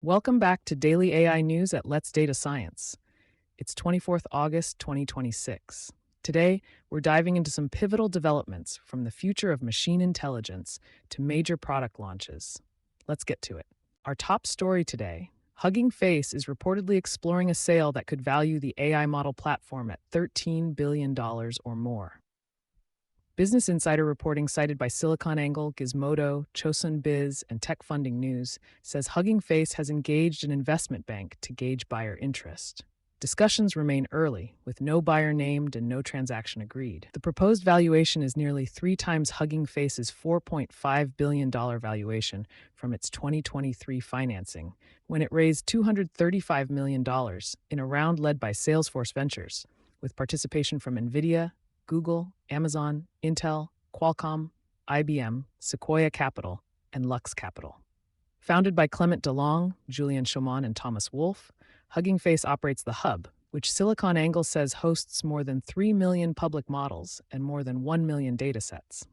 Welcome back to Daily AI News at Let's Data Science. It's 24th August 2026. Today, we're diving into some pivotal developments from the future of machine intelligence to major product launches. Let's get to it. Our top story today: Hugging Face is reportedly exploring a sale that could value the AI model platform at $13 billion or more. Business Insider reporting cited by SiliconANGLE, Gizmodo, Chosun Biz, and Tech Funding News says Hugging Face has engaged an investment bank to gauge buyer interest. Discussions remain early, with no buyer named and no transaction agreed. The proposed valuation is nearly 3 times Hugging Face's $4.5 billion valuation from its 2023 financing, when it raised $235 million in a round led by Salesforce Ventures, with participation from NVIDIA, Google, Amazon, Intel, Qualcomm, IBM, Sequoia Capital, and Lux Capital. Founded by Clement DeLong, Julian Chaumont, and Thomas Wolfe, Hugging Face operates the Hub, which SiliconANGLE says hosts more than 3 million public models and more than 1 million datasets.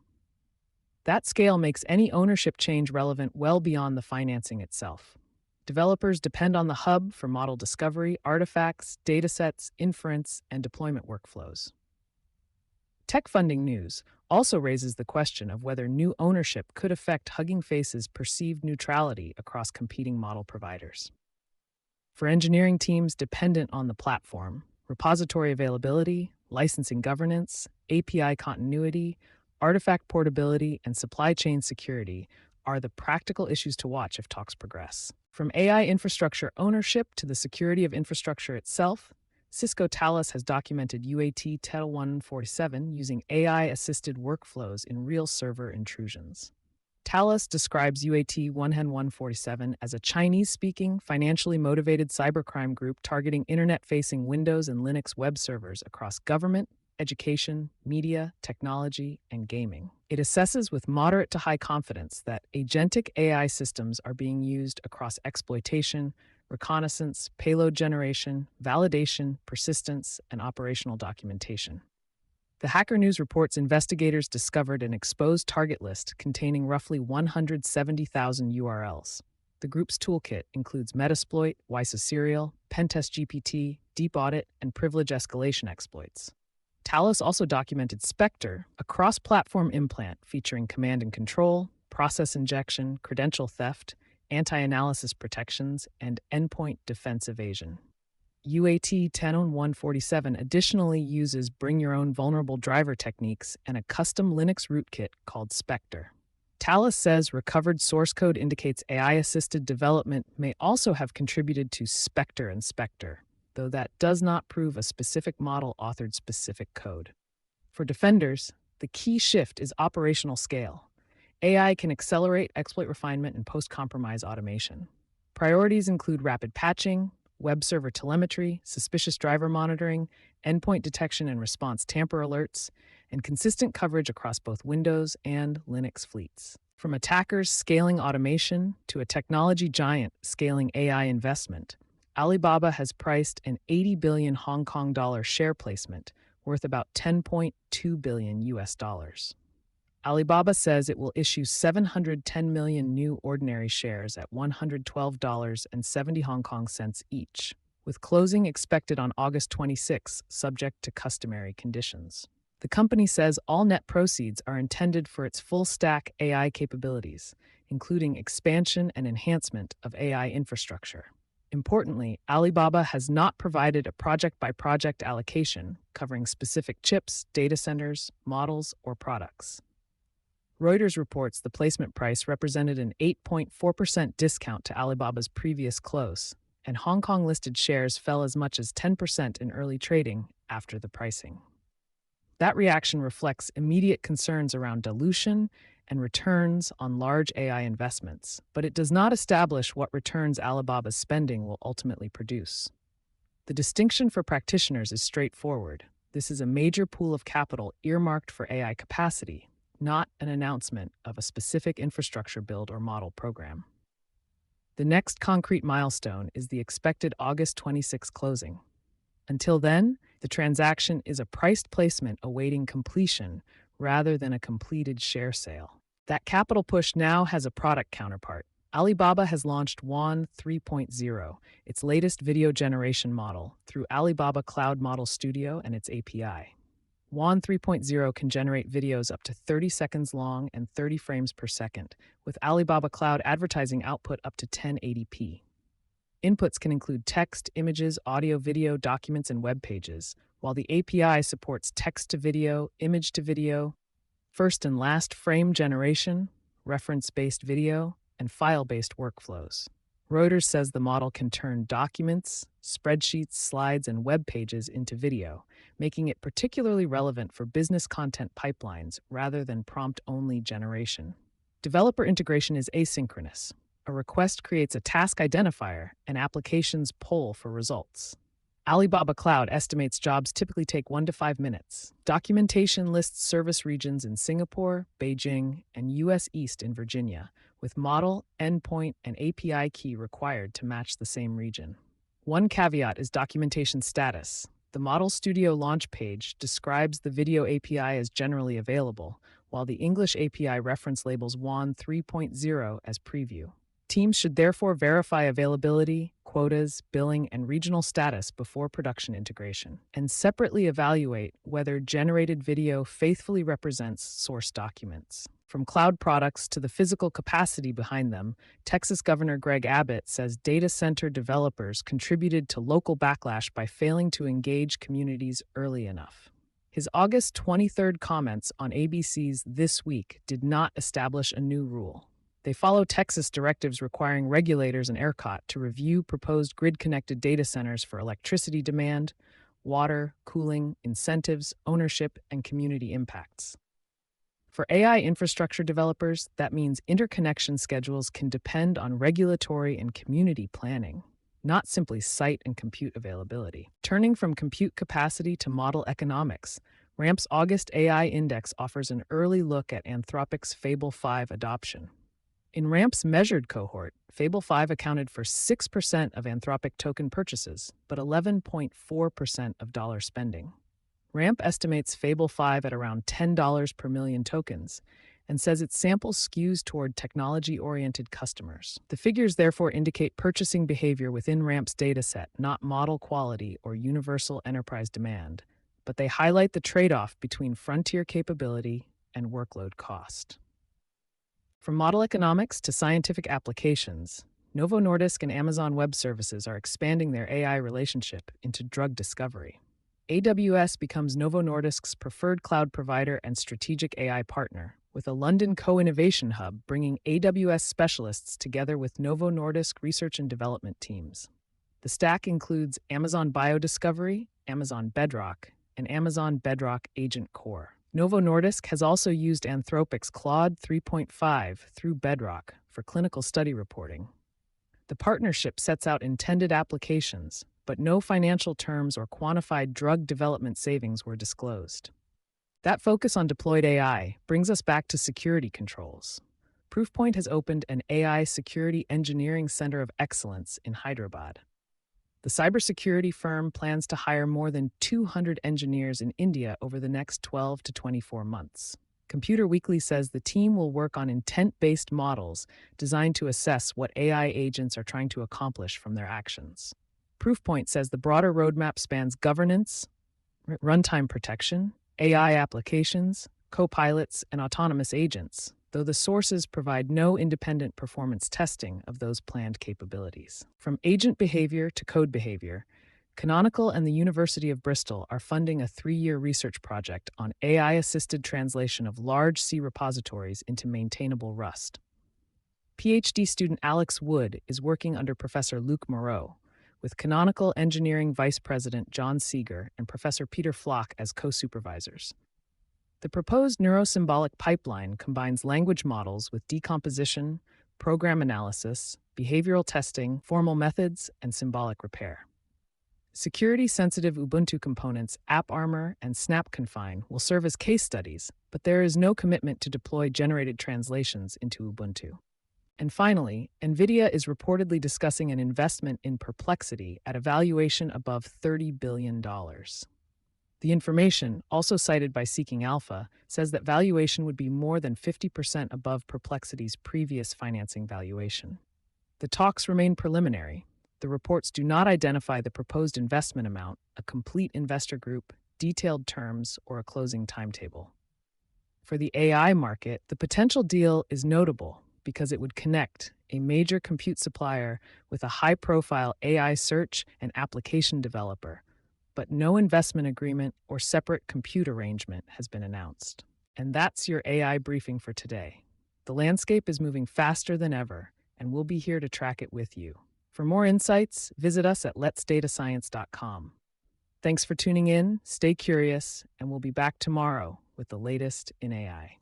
That scale makes any ownership change relevant well beyond the financing itself. Developers depend on the Hub for model discovery, artifacts, datasets, inference, and deployment workflows. Tech Funding News also raises the question of whether new ownership could affect Hugging Face's perceived neutrality across competing model providers. For engineering teams dependent on the platform, repository availability, licensing governance, API continuity, artifact portability, and supply chain security are the practical issues to watch if talks progress. From AI infrastructure ownership to the security of infrastructure itself, Cisco Talos has documented UAT TEL-147 using AI-assisted workflows in real server intrusions. Talos describes UAT 147 as a Chinese-speaking, financially motivated cybercrime group targeting internet-facing Windows and Linux web servers across government, education, media, technology, and gaming. It assesses with moderate to high confidence that agentic AI systems are being used across exploitation, reconnaissance, payload generation, validation, persistence, and operational documentation. The Hacker News reports investigators discovered an exposed target list containing roughly 170,000 URLs. The group's toolkit includes Metasploit, WISA Serial, Pentest GPT, Deep Audit, and Privilege Escalation exploits. Talos also documented Spectre, a cross-platform implant featuring command and control, process injection, credential theft, anti-analysis protections, and endpoint defense evasion. UAT 10147 additionally uses bring-your-own vulnerable driver techniques and a custom Linux rootkit called Spectre. Talos says recovered source code indicates AI-assisted development may also have contributed to Spectre and Spectre, though that does not prove a specific model authored specific code. For defenders, the key shift is operational scale. AI can accelerate exploit refinement and post-compromise automation. Priorities include rapid patching, web server telemetry, suspicious driver monitoring, endpoint detection and response tamper alerts, and consistent coverage across both Windows and Linux fleets. From attackers scaling automation to a technology giant scaling AI investment, Alibaba has priced an 80 billion Hong Kong dollar share placement worth about 10.2 billion US dollars. Alibaba says it will issue 710 million new ordinary shares at $112.70 Hong Kong cents each, with closing expected on August 26, subject to customary conditions. The company says all net proceeds are intended for its full-stack AI capabilities, including expansion and enhancement of AI infrastructure. Importantly, Alibaba has not provided a project-by-project allocation covering specific chips, data centers, models, or products. Reuters reports the placement price represented an 8.4% discount to Alibaba's previous close, and Hong Kong-listed shares fell as much as 10% in early trading after the pricing. That reaction reflects immediate concerns around dilution and returns on large AI investments, but it does not establish what returns Alibaba's spending will ultimately produce. The distinction for practitioners is straightforward. This is a major pool of capital earmarked for AI capacity, not an announcement of a specific infrastructure build or model program. The next concrete milestone is the expected August 26 closing. Until then, the transaction is a priced placement awaiting completion rather than a completed share sale. That capital push now has a product counterpart. Alibaba has launched WAN 3.0, its latest video generation model, through Alibaba Cloud Model Studio and its API. WAN 3.0 can generate videos up to 30 seconds long and 30 frames per second, with Alibaba Cloud advertising output up to 1080p. Inputs can include text, images, audio, video, documents, and web pages, while the API supports text to video, image to video, first and last frame generation, reference-based video, and file-based workflows. Reuters says the model can turn documents, spreadsheets, slides, and web pages into video, making it particularly relevant for business content pipelines rather than prompt-only generation. Developer integration is asynchronous. A request creates a task identifier, and applications poll for results. Alibaba Cloud estimates jobs typically take 1 to 5 minutes. Documentation lists service regions in Singapore, Beijing, and US East in Virginia, with model, endpoint, and API key required to match the same region. One caveat is documentation status. The Model Studio launch page describes the video API as generally available, while the English API reference labels WAN 3.0 as preview. Teams should therefore verify availability, quotas, billing, and regional status before production integration, and separately evaluate whether generated video faithfully represents source documents. From cloud products to the physical capacity behind them, Texas Governor Greg Abbott says data center developers contributed to local backlash by failing to engage communities early enough. His August 23rd comments on ABC's This Week did not establish a new rule. They follow Texas directives requiring regulators and ERCOT to review proposed grid-connected data centers for electricity demand, water, cooling, incentives, ownership, and community impacts. For AI infrastructure developers, that means interconnection schedules can depend on regulatory and community planning, not simply site and compute availability. Turning from compute capacity to model economics, RAMP's August AI Index offers an early look at Anthropic's Fable 5 adoption. In RAMP's measured cohort, Fable 5 accounted for 6% of Anthropic token purchases, but 11.4% of dollar spending. RAMP estimates Fable 5 at around $10 per million tokens and says its sample skews toward technology-oriented customers. The figures therefore indicate purchasing behavior within RAMP's dataset, not model quality or universal enterprise demand, but they highlight the trade-off between frontier capability and workload cost. From model economics to scientific applications, Novo Nordisk and Amazon Web Services are expanding their AI relationship into drug discovery. AWS becomes Novo Nordisk's preferred cloud provider and strategic AI partner, with a London co-innovation hub bringing AWS specialists together with Novo Nordisk research and development teams. The stack includes Amazon BioDiscovery, Amazon Bedrock, and Amazon Bedrock Agent Core. Novo Nordisk has also used Anthropic's Claude 3.5 through Bedrock for clinical study reporting. The partnership sets out intended applications, but no financial terms or quantified drug development savings were disclosed. That focus on deployed AI brings us back to security controls. Proofpoint has opened an AI Security Engineering Center of Excellence in Hyderabad. The cybersecurity firm plans to hire more than 200 engineers in India over the next 12 to 24 months. Computer Weekly says the team will work on intent-based models designed to assess what AI agents are trying to accomplish from their actions. Proofpoint says the broader roadmap spans governance, runtime protection, AI applications, co-pilots, and autonomous agents, though the sources provide no independent performance testing of those planned capabilities. From agent behavior to code behavior, Canonical and the University of Bristol are funding a 3-year research project on AI-assisted translation of large C repositories into maintainable Rust. PhD student Alex Wood is working under Professor Luc Moreau, with Canonical Engineering Vice President John Seeger and Professor Peter Flock as co-supervisors. The proposed neurosymbolic pipeline combines language models with decomposition, program analysis, behavioral testing, formal methods, and symbolic repair. Security-sensitive Ubuntu components AppArmor and SnapConfine will serve as case studies, but there is no commitment to deploy generated translations into Ubuntu. And finally, NVIDIA is reportedly discussing an investment in Perplexity at a valuation above $30 billion. The The information, also cited by Seeking Alpha, says that valuation would be more than 50% above Perplexity's previous financing valuation. The talks remain preliminary. The reports do not identify the proposed investment amount, a complete investor group, detailed terms, or a closing timetable. For the AI market, the potential deal is notable because it would connect a major compute supplier with a high-profile AI search and application developer, but no investment agreement or separate compute arrangement has been announced. And that's your AI briefing for today. The landscape is moving faster than ever, and we'll be here to track it with you. For more insights, visit us at letsdatascience.com. Thanks for tuning in, stay curious, and we'll be back tomorrow with the latest in AI.